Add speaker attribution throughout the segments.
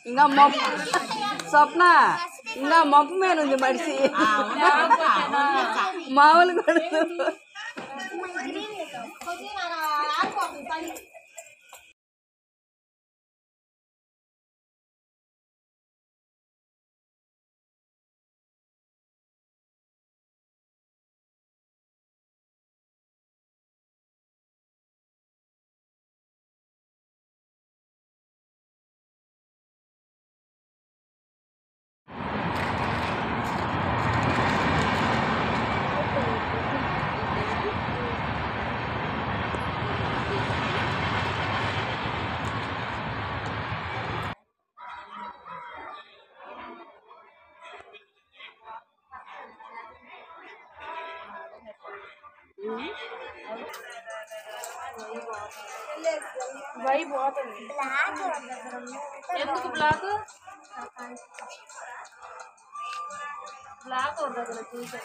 Speaker 1: ఇంకా స్వప్న ఇంకా మొక్క మీద ఉంది మనిషి మామూలు కూడా वही बहुत ఎందుకు బ్లాక్ బ్లాక్ అవుతుంది చూసే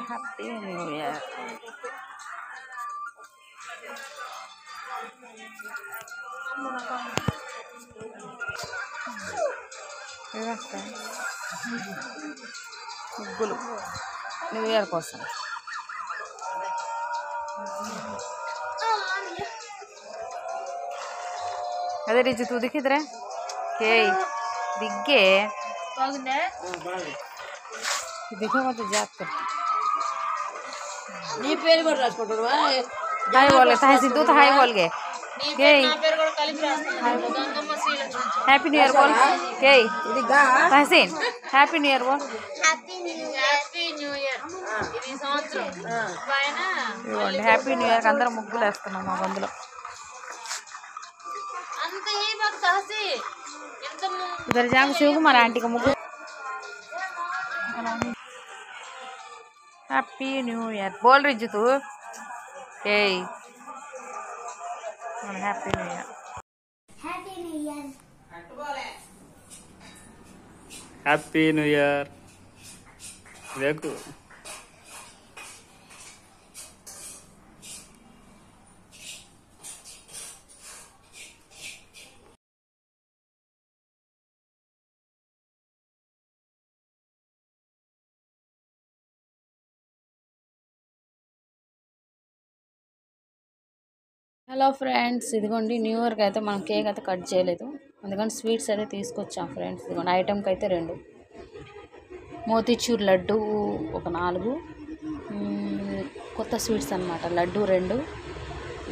Speaker 1: హ్యాపీ న్యూ ఇయర్ ముగ్గులు న్యూ ఇయర్ కోసం अरे रिजु तू दिख इधर के दिग्गे दिखो मत जात कर नी पेर को राजकोट हाय बोल ताई सिद्धू तो हाय बोल गे के हैप्पी न्यू ईयर बोल के तहसीन हैप्पी न्यू ईयर बोल हैप्पी न्यू ईयर ఇది సంవత్సరం పైన హ్యాపీ న్యూ ఇయర్ అందరం ముగ్గులు వేస్తున్నాం మా బందులో అంత ఈ బాక్ తహసి ఎంత इधर जाम शिव कुमार आंटी का मुग्गु हैप्पी न्यू ईयर बोल रिजु तू ए happy new year
Speaker 2: happy new year
Speaker 3: happy new year देखो
Speaker 1: హలో ఫ్రెండ్స్ ఇదిగోండి న్యూ ఇయర్కి అయితే మనం కేక్ అయితే కట్ చేయలేదు అందుకని స్వీట్స్ అయితే తీసుకొచ్చాం ఫ్రెండ్స్ ఇదిగోండి ఐటమ్కి అయితే 2 మోతీచూర్ లడ్డు ఒక 4 కొత్త స్వీట్స్ అన్నమాట లడ్డు 2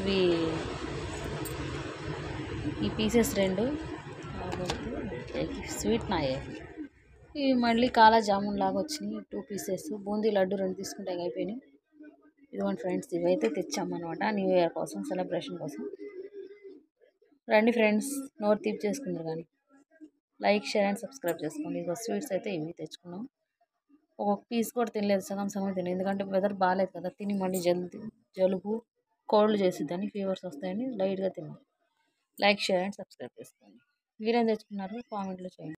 Speaker 1: ఇవి ఈ పీసెస్ 2 స్వీట్ నాయే ఇవి మళ్ళీ కాలా జామున్ లాగా వచ్చినాయి 2 పీసెస్ బూందీ లడ్డు 2 తీసుకుంటే అయిపోయినాయి ఇదిగోండి ఫ్రెండ్స్ ఇవైతే తెచ్చామన్నమాట న్యూ ఇయర్ కోసం సెలబ్రేషన్ కోసం రండి ఫ్రెండ్స్ నోట్ తీపి చేసుకుందరు కానీ లైక్ షేర్ అండ్ సబ్స్క్రైబ్ చేసుకోండి ఇక స్వీట్స్ అయితే ఇవి తెచ్చుకున్నాం ఒక పీస్ కూడా తినలేదు సగం తినలేదు ఎందుకంటే వెదర్ బాగాలేదు కదా తిని మళ్ళీ జలుబు కోల్డ్ చేసిద్దని ఫీవర్స్ వస్తాయని లైట్గా తిన్నాం లైక్ షేర్ అండ్ సబ్స్క్రైబ్ చేసుకోండి మీరేం తెచ్చుకున్నారు కామెంట్లో చేయండి